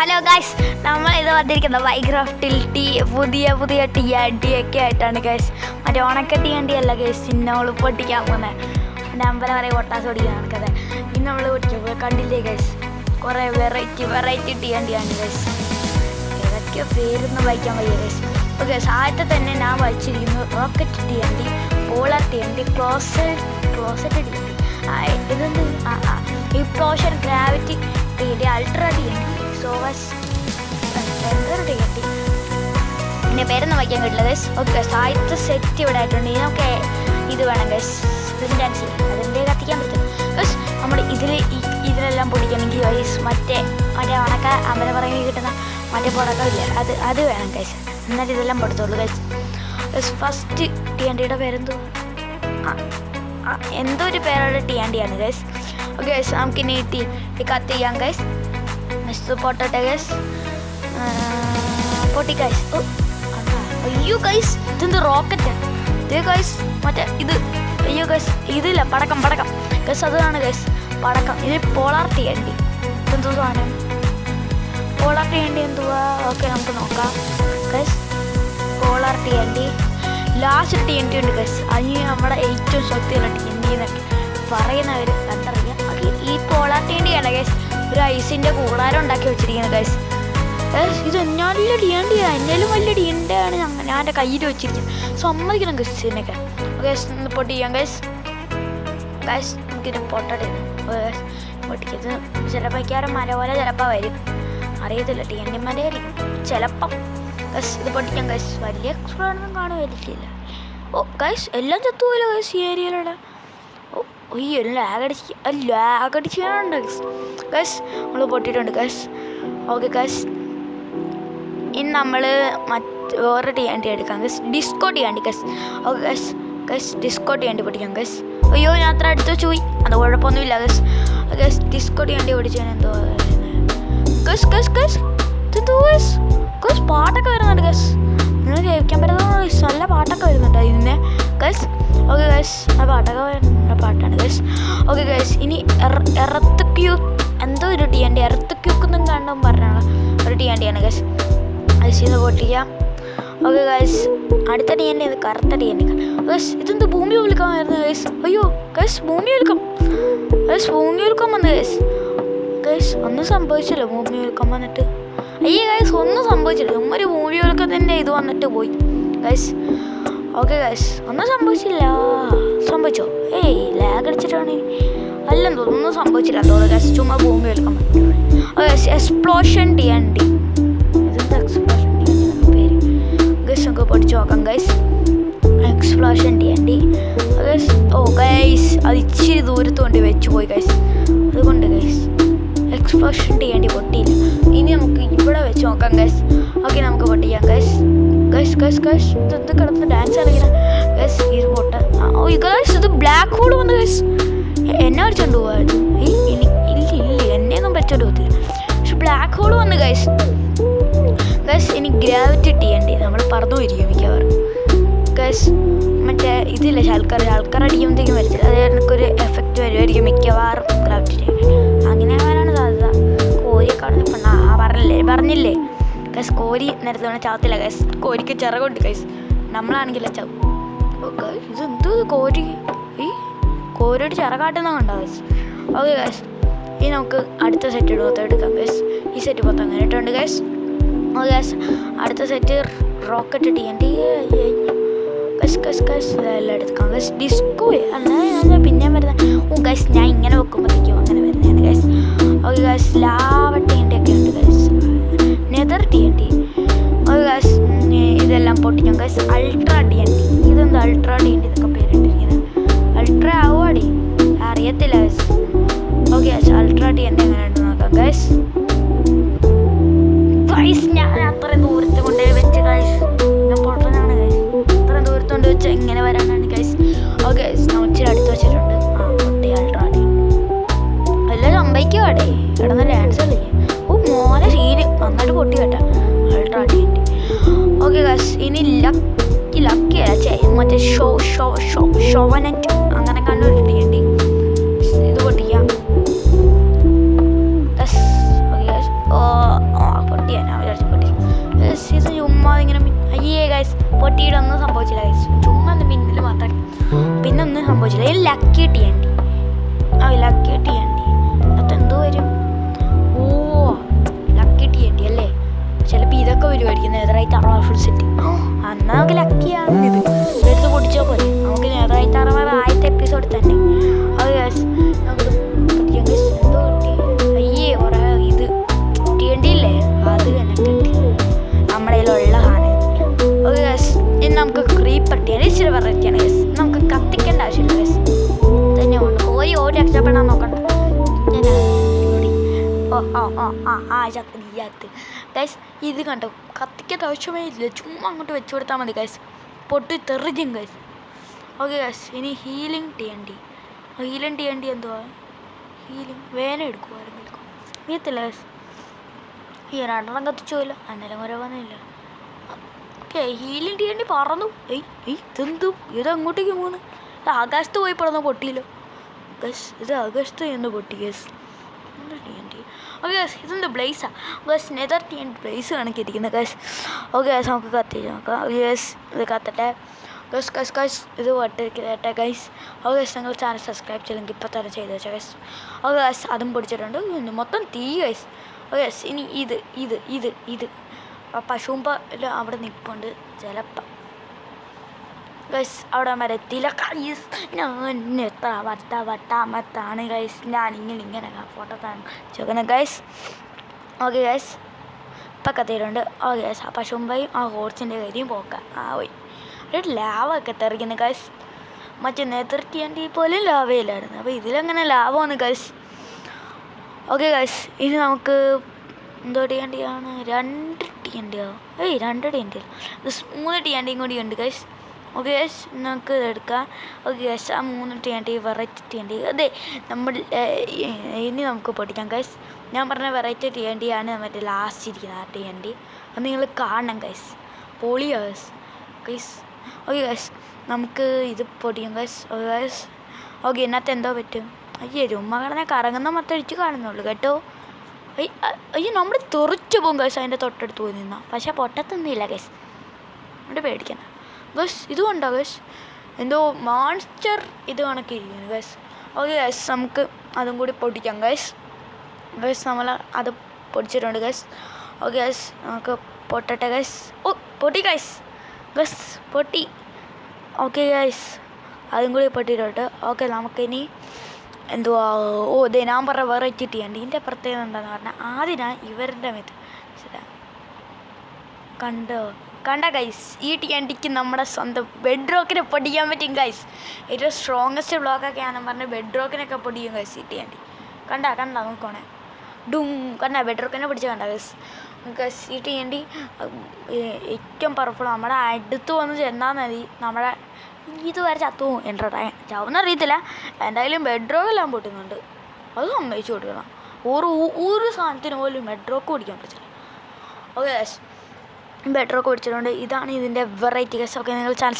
Hello guys, നമ്മളിത് വന്നിരിക്കുന്നത് മൈൻക്രാഫ്റ്റിൽ പുതിയ TNT ഒക്കെ ആയിട്ടാണ് ഗൈസ്. മറ്റേ ഉണക്ക TNT അല്ല ഗൈസ്, നമ്മൾ പൊട്ടിക്കാൻ പോകുന്നത്. എൻ്റെ അമ്പലം വരെ പൊട്ടാസ് പൊടിക്കാൻ നടക്കുന്നത്. ഇന്ന് നമ്മൾ പൊട്ടിക്കാൻ കണ്ടില്ലേ ഗൈസ്, കുറേ വെറൈറ്റി TNT ആണ് ഗൈസ്. ഏതൊക്കെയോ പേരൊന്നും വായിക്കാൻ വയ്യ ഗൈസ്. ഓക്കെ, ആദ്യത്തെ തന്നെ ഞാൻ വായിച്ചിരിക്കുന്നു rocket TNT, polar TNT, closet TNT. ഇതെന്ത് explosion, gravity TNT, ultra TNT, സോവസ് TNT. എൻ്റെ പേരൊന്നും വായിക്കാൻ കിട്ടില്ല ഗൈസ്. ഓക്കെ, സാഹിത്യ സെറ്റ് ഇവിടെ ആയിട്ടുണ്ട്. ഇതിനൊക്കെ ഇത് വേണം ഗൈസ്, പ്രിൻ്റ് അതിൻ്റെ കത്തിക്കാൻ പറ്റും ഗൈസ്. നമ്മൾ ഇതിലെല്ലാം പൊടിക്കണമെങ്കിൽ ഗൈസ് മറ്റേ ഉണക്ക അമ്പലം പറയുമ്പോൾ കിട്ടുന്ന മറ്റേ പുറക്കമില്ല, അത് വേണം ഗൈസ്. എന്നിട്ട് ഇതെല്ലാം പൊടുത്തുള്ളൂ ഗൈസ്. ഫസ്റ്റ് TNTയുടെ പേരെന്തോ എന്തോ ഒരു പേരുടെ TNT ആണ് ഗൈസ്. ഓക്കെ ഗൈസ്, നമുക്കിനി കത്ത് ചെയ്യാം ഗൈസ്. പൊട്ടട്ടെ ഗൈസ്, പൊട്ടി ഗൈസ്. അയ്യോ ഗൈസ്, ഇതെന്ത് റോക്കറ്റ് ഇത് ഗൈസ്, മറ്റേ ഇത്. അയ്യോ ഗൈസ്, ഇതില്ല, പടക്കം ഗൈസ്, അതാണ് ഗൈസ് പടക്കം. ഇത് പോളാർ TNT. ഇതെന്തോ സാധനം, പോളാർ TNT എന്തുവാ? ഓക്കെ, നമുക്ക് നോക്കാം guys. Polar TNT, last TNT ഉണ്ട് ഗൈസ്. അതിന് നമ്മുടെ ഏറ്റവും ശക്തിയുള്ള TNT എന്നൊക്കെ പറയുന്നവർ കണ്ടറിയാം. ഈ പോളാർ TNT ആണ് ഗൈസ്, ഒരു ഐസിൻ്റെ കൂടാരം ഉണ്ടാക്കി വെച്ചിരിക്കുന്നത് ഗൈസ്. ഇത് എന്നാലും TNT ആണ്, എന്നാലും വലിയ TNT ആണ് ഞാൻ എൻ്റെ കയ്യിൽ വെച്ചിരിക്കുന്നത്. സമ്മതിക്കണം ഗൈസ് ഇതിനൊക്കെ. ഗൈസ് ഒന്ന് പൊട്ടിക്കാം ഗൈസ്. നമുക്കിത് പൊട്ടട്ടെ പൊട്ടിക്കത്. ചിലപ്പോൾ മല പോലെ ചിലപ്പോൾ വരും, അറിയത്തില്ല. TNT മലയായിരിക്കും ചിലപ്പം ഗൈസ്. ഇത് പൊട്ടിക്കാം ഗൈസ്. വലിയ എക്സ്പ്ലോറൊന്നും കാണുമായിരിക്കില്ല. ഓ ഗൈസ്, എല്ലാം ചത്തുപോയില്ല ഗൈസ് ഈ ഏരിയയിലുള്ള. അയ്യോ, ലാഗടിച്ചാണ് ഗൈസ്. നമ്മൾ പൊട്ടിയിട്ടുണ്ട് ഗൈസ്. ഓക്കെ ഗൈസ്, ഇനി നമ്മൾ വേറെ TNT എടുക്കാം guys. Disco TNT guys. Okay guys, disco TNT പൊട്ടിക്കാം ഗൈസ്. അയ്യോ, ഞാൻ അത്ര അടുത്ത് പോയി, അത് കുഴപ്പമൊന്നുമില്ല ഗൈസ്. ഗൈസ്, ഡിസ്കോ TNT പൊടിച്ചാൽ എന്തോ ഗൈസ് പാട്ടൊക്കെ വരുന്നുണ്ട് ഗൈസ്. നിങ്ങൾ കേൾക്കാൻ പറ്റുന്ന നല്ല പാട്ടൊക്കെ വരുന്നുണ്ട് ഇതിൻ്റെ ഗൈസ്. ഓക്കെ ഗൈസ്, ആ പാട്ടൊക്കെ വരുന്ന പാട്ടാണ് ഗൈസ്. ഓക്കെ ഗൈസ്, ഇനി എർത്ത് ക്യൂക്ക് എന്തോ ഒരു TNT, എർത്ത് ക്യൂക്ക് എന്നും കണ്ടും പറഞ്ഞാണ് ഒരു TNT ആണ് ഗൈസ്. ഗൈസ് ഇത് പൊട്ടിക്കാം. ഓക്കെ ഗൈസ്, അടുത്ത TNT ഇത് കറുത്ത TNT ഗൈസ്. ഇതെന്ത് ഭൂമി വിൽക്കാൻ വരുന്നത് ഗൈസ്. അയ്യോ ഗൈസ്, ഭൂമി വിൽക്കാം വന്നു ഗൈസ്. ഒന്നും സംഭവിച്ചില്ല ഭൂമി വിൽക്കാൻ വന്നിട്ട്. അയ്യേ ഗൈസ്, ഒന്നും സംഭവിച്ചില്ല. ഒരു ഭൂമി വിൽക്കാൻ തന്നെ ഇത് വന്നിട്ട് പോയി ഗൈസ്. ഓക്കെ ഗൈസ്, ഒന്നും സംഭവിച്ചോ? ലാഗ് അടിച്ചിട്ടാണ് അല്ലെന്ന് തോന്നുന്നു. ഒന്നും സംഭവിച്ചില്ല തോന്നുന്നു ഗൈസ്, ചുമ്മാ ഭൂമി വിൽക്കാൻ പറ്റും. എക്സ്പ്ലോഷൻ TNT, ഇതെന്താ എക്സ്പ്ലോഷൻ TNT എന്ന പേര് ഗൈസ്? നമുക്ക് പഠിച്ചു നോക്കാം ഗൈസ്. Explosion TNT guys. ഓ ഗൈസ്, അത് ഇച്ചിരി ദൂരത്ത് കൊണ്ട് വെച്ച് പോയി ഗൈസ്, അതുകൊണ്ട് ഗൈസ് എക്സ്പ്ലോഷൻ TNT പൊട്ടിയില്ല. ഇനി നമുക്ക് ഇവിടെ വെച്ച് നോക്കാം ഗൈസ്. ഓക്കെ, നമുക്ക് പൊട്ടിക്കാം ഗൈസ്. ഇതെന്ത് കിടന്ന് ഡാൻസ് കളിക്കണം ഗൈസ്. ഇത് പൊട്ട. ഓ ഗൈസ്, ഇത് ബ്ലാക്ക് ഹോൾ വന്നു ഗൈസ്. എന്നെ അടിച്ചോണ്ട് പോകാത് ഇല്ല, എന്നെയൊന്നും പറ്റോണ്ട് പോകത്തില്ല. പക്ഷെ ബ്ലാക്ക് ഹോൾ വന്നു ഗൈസ്. ഇനി ഗ്രാവിറ്റി TNT നമ്മൾ പറന്നു പോയിരിക്കും മിക്കവാറും ഗൈസ്. മറ്റേ ഇതില്ല, ശൽക്കർ അടിക്കുമ്പോഴത്തേക്കും വരത്തില്ല, അത് എനിക്കൊരു എഫക്റ്റ് വരുമായിരിക്കും മിക്കവാറും ഗ്രാവിറ്റി. അങ്ങനെ ആവാനാണ് സാധ്യത. കോരിയെ പറഞ്ഞില്ലേ ഗൈസ്, കോരി നേരത്തെ വേണം ചാവത്തില്ല ഗൈസ്. കോരിക്ക് ചിറകുണ്ട് ഗൈസ്, നമ്മളാണെങ്കില്ല ചാവും. ഇതെന്തോ കോരിയുടെ ചിറകാട്ടുന്ന കണ്ടോ ഗൈസ്. ഓക്കെ ഗൈസ്, ഇനി നമുക്ക് അടുത്ത സെറ്റ് എടുക്കാം ഗൈസ്. ഈ സെറ്റ് മൊത്തം അങ്ങനെ ഇട്ടുണ്ട് ഗൈസ്. ഓക്കെ ഗൈസ്, അടുത്ത സെറ്റ് റോക്കറ്റ് TNT എല്ലാം എടുക്കാം ഗൈസ്. ഡിസ്കോ അല്ല പിന്നെയും വരുന്നത്. ഓ ഗൈസ്, ഞാൻ ഇങ്ങനെ വെക്കുമ്പോഴത്തേക്കും അങ്ങനെ വരുന്നതാണ് guys. Okay guys, lava TNT ഒക്കെ ഉണ്ട് guys. Nether TNT. Okay guys, ഇതെല്ലാം പൊട്ടിക്കാം ഗൈസ്. അൾട്രാ TNT, ഇതെന്താ അൾട്രാ TNT എന്നൊക്കെ പേരിട്ടിരിക്കുന്നത്. അൾട്രാ ആവുവാടി, അറിയത്തില്ല guys. Okay guys, ultra TNT എങ്ങനെ ഉണ്ട് നോക്കാം ഗൈസ്. ഞാൻ അത്രയും ദൂരത്ത് കൊണ്ട് വെച്ച് ഗൈസ്, ഞാൻ പൊട്ടനാണ് ഗൈസ്. അത്രയും ദൂരത്ത് കൊണ്ട് വെച്ച് എങ്ങനെ വരാനാണ് ഗൈസ്. ഓക്കെ ഗൈസ്, ഞാൻ ഇച്ചിരി അടുത്ത് വെച്ചിട്ടുണ്ട്. പൊട്ടി അൾട്രാ TNT. എല്ലാം സംഭവിക്കുവാടേ, കിടന്ന് ഡാൻസ് കളിക്കും. ഓ മോനെ സീന് നന്നായിട്ട് പൊട്ടി കേട്ടാ അൾട്രാ TNT. ഓക്കെ ഗൈസ്, ഇനി ലക്കി മറ്റേ ഷോവനറ്റ് അങ്ങനെ കണ്ടു TNT. ഇത് പൊട്ടിക്കാം. ഓക്കെ ഗൈസ്, പൊട്ടിയിട്ട് ഒന്നും സംഭവിച്ചില്ല ഗൈസ്. ചുമ്മാ ഒന്ന് മിന്നിൽ മാത്രം, പിന്നെ ഒന്നും സംഭവിച്ചില്ല. ഈ ലക്കി TNT, ലക്കി TNT അതെന്തോ വരും. ഓ ലക്കി TNT അല്ലേ, ചിലപ്പോൾ ഇതൊക്കെ വരുമായിരിക്കും. നെതറായിട്ട് അറവാ ഫുൾ സെറ്റ്. എന്നാൽ നമുക്ക് ലക്കിയാണ് ഇത്. എടുത്ത് പൊടിച്ചാൽ പോലെ നമുക്ക് നെതറായിട്ട് അറവാ ആദ്യത്തെ എപ്പിസോഡ് തന്നെ. അത് ഗൈസ് നമുക്ക് പൊടിക്കാം ഗൈസ്. എന്തോ കിട്ടി, അയ്യേ കുറേ ഇത് TNT ഇല്ലേ, അത് തന്നെ കിട്ടി നമ്മുടെ കയ്യിലുള്ള സാധനം. ഓക്കെ ഗൈസ്, ഇനി നമുക്ക് ക്രീപ്പർ TNT ഇച്ചിരി വെറൈറ്റിയാണ് ഗൈസ്. നമുക്ക് കത്തിക്കേണ്ട ആവശ്യമില്ല ഗൈസ്, തന്നെ കൊണ്ട് ഓടി രക്ഷപ്പെടാൻ നോക്കണ്ട. ഗൈസ് ഇത് കണ്ടോ, കത്തിക്കേണ്ട ആവശ്യമേ ഇല്ല, ചുമ്മാ അങ്ങോട്ട് വെച്ച് കൊടുത്താൽ മതി ഗൈസ്, പൊട്ടി തെറിക്കും ഗൈസ്. ഓക്കെ ഗൈസ്, ഇനി ഹീലിംഗ് TNT എന്തുവാ, ഹീലിംഗ് വേന എടുക്കുമായിരുന്നു അറിയത്തില്ല ഗൈസ്. ഈ രണ്ടെണ്ണം കത്തിച്ചു പോയില്ല, അന്നേരം കുറവൊന്നുമില്ല. ഓക്കെ ഹീലിംഗ് TNT പറന്നു. ഇതെന്തു, ഇത് അങ്ങോട്ടേക്ക് പോകുന്നു, ഇത് ആകാശത്ത് പോയി പെടുന്ന പൊട്ടിയില്ലോ ഗൈസ്, ഇത് ആകാശത്ത് എന്ന് പൊട്ടി ഗൈസ്. TNT ഓക്കെ ഗൈസ്, ഇതെന്ത് ബ്ലേസാണ് ഗൈസ്, നെതർ TNT ബ്ലേസ് കണക്കിരിക്കുന്നത് ഗൈസ്. ഓക്കെ ഗൈസ്, നമുക്ക് കത്തിച്ച് നോക്കാം ഗൈസ്. ഇത് കത്തട്ടെ ഗൈസ്. ഇത് പൊട്ടിക്കട്ടെ ഗൈസ്. ഓക്കെ ഗൈസ്, നിങ്ങൾ ചാനൽ സബ്സ്ക്രൈബ് ചെയ്തെങ്കിൽ ഇപ്പോൾ തന്നെ ചെയ്ത് വെച്ചാൽ ഗൈസ്. ഓക്കെ ഗൈസ്, അതും പൊടിച്ചിട്ടുണ്ട്, മൊത്തം തീ ഗൈസ്. ഓക്കെ ഗൈസ്, ഇനി ഇത് പശുമ്പ അവിടെ നിൽപ്പുണ്ട് ചിലപ്പം ഗൈസ്. അവിടെ മരത്തില ഗൈസ്, ഞാൻ എത്ര വട്ടാമത്താണ് ഗൈസ്, ഞാൻ ഇങ്ങനെ ഫോട്ടോ ചോദിക്കുന്നത് ഗൈസ്. ഓക്കെ ഗൈസ്, ഇപ്പം കത്തിയിട്ടുണ്ട്. ഓക്കെ ഗൈസ്, ആ പശുമ്പയും ആ ഹോർസിൻ്റെ കരിയും പോക്കാം. പോയി ഒരു ലാവൊക്കെ തെറിക്കുന്നു ഗൈസ്. മറ്റേ നെതർ TNT പോലും ലാവയിലായിരുന്നു, അപ്പോൾ ഇതിലെങ്ങനെ ലാഭമാണ് ഗൈസ്. ഓക്കെ ഗൈസ്, ഇനി നമുക്ക് എന്തോ TNT ആണ്, 2 TNT ആവും. 2 TNT ഇത് 3 TNT കൂടി ഉണ്ട് ഗൈസ്. ഓക്കെ ഗൈസ്, നമുക്ക് ഇതെടുക്കാം. ഓക്കെ ഗൈസ്, ആ 3 TNT വെറൈറ്റി TNT അതെ നമ്മൾ ഇനി നമുക്ക് പൊട്ടിക്കാം ഗൈസ്. ഞാൻ പറഞ്ഞ വെറൈറ്റി TNT ആണ് മറ്റേ ലാസ്റ്റ് ഇരിക്കുന്ന ആ TNT, അത് നിങ്ങൾ കാണണം ഗൈസ്, പൊളിയാ ഗൈസ്. ഓക്കെ ഗൈസ്, നമുക്ക് ഇത് പൊടിയും ഗൈസ്. ഓക്കെ ഗൈസ്, ഓക്കെ ഇതിനകത്ത് എന്തോ പറ്റും. ചുമ്മാ കിടന്നെ കറങ്ങുന്ന മൊത്തടിച്ച് കാണുന്നുള്ളൂ കേട്ടോ. നമ്മൾ തെറിച്ച് പോകും ഗൈസ്, അതിൻ്റെ തൊട്ടടുത്ത് പോയി നിന്നാൽ, പക്ഷേ പൊട്ടത്തൊന്നുമില്ല ഗൈസ്, അവിടെ പേടിക്കണം ഗൈസ്. ഇത് കൊണ്ടോ ഗൈസ്, എന്തോ മോൺസ്റ്റർ ഇത് കണക്കിരിക്കുന്നു ഗൈസ്. ഓക്കെ ഗൈസ്, നമുക്ക് അതും കൂടി പൊടിക്കാം ഗൈസ്. നമ്മൾ അത് പൊടിച്ചിട്ടുണ്ട് ഗൈസ്. ഓക്കെ ഗൈസ്, നമുക്ക് പൊട്ടട്ടെ ഗൈസ്. പൊട്ടി ഗൈസ്, പൊട്ടി. ഓക്കെ ഗൈസ്, അതും കൂടി പൊട്ടിയിട്ടുണ്ട്. ഓക്കെ, നമുക്കിനി എന്തുവാ, ഇതേ ഞാൻ പറഞ്ഞ വെറൈറ്റി TNT. ഇതിൻ്റെ പ്രത്യേകത എന്താണെന്ന് പറഞ്ഞാൽ, ആദ്യം ഞാൻ ഇവരുടെ കണ്ട ഗൈസ്, ഈ TNTക്ക് നമ്മുടെ സ്വന്തം ബെഡ് റോക്കിനെ പൊടിക്കാൻ പറ്റും ഗൈസ്. ഏറ്റവും സ്ട്രോങ്ങസ്റ്റ് ബ്ലോക്കൊക്കെ ആണെന്ന് പറഞ്ഞ് ബെഡ് റോക്കിനൊക്കെ പൊടിയും ഗൈസ് ഈ TNT. കണ്ട നോക്കണേ, കണ്ട ബെഡ് റോക്കിനെ പിടിച്ച് കണ്ട ഗൈസ്. ഈ TNT ഏറ്റവും പവർഫുൾ. നമ്മുടെ അടുത്ത് വന്ന് ചെന്നാൽ മതി, നമ്മുടെ ഇതുവരെ ചത്തുപോകും. ചാവുന്ന അറിയത്തില്ല, എന്തായാലും ബെഡ് റോക്കെല്ലാം പൊട്ടുന്നുണ്ട്, അത് സമ്മതിച്ചു കൊടുക്കണം. ഒരു സാധനത്തിന് പോലും ബെഡ് റോക്ക് പിടിക്കാൻ പറ്റില്ല. ഓക്കെ ഗൈസ്, ബെഡ് റോക്ക് പിടിച്ചിട്ടുണ്ട്. ഇതാണ് ഇതിൻ്റെ വെറൈറ്റി ഗൈസ്. ഓക്കെ, നിങ്ങൾ ചാനൽ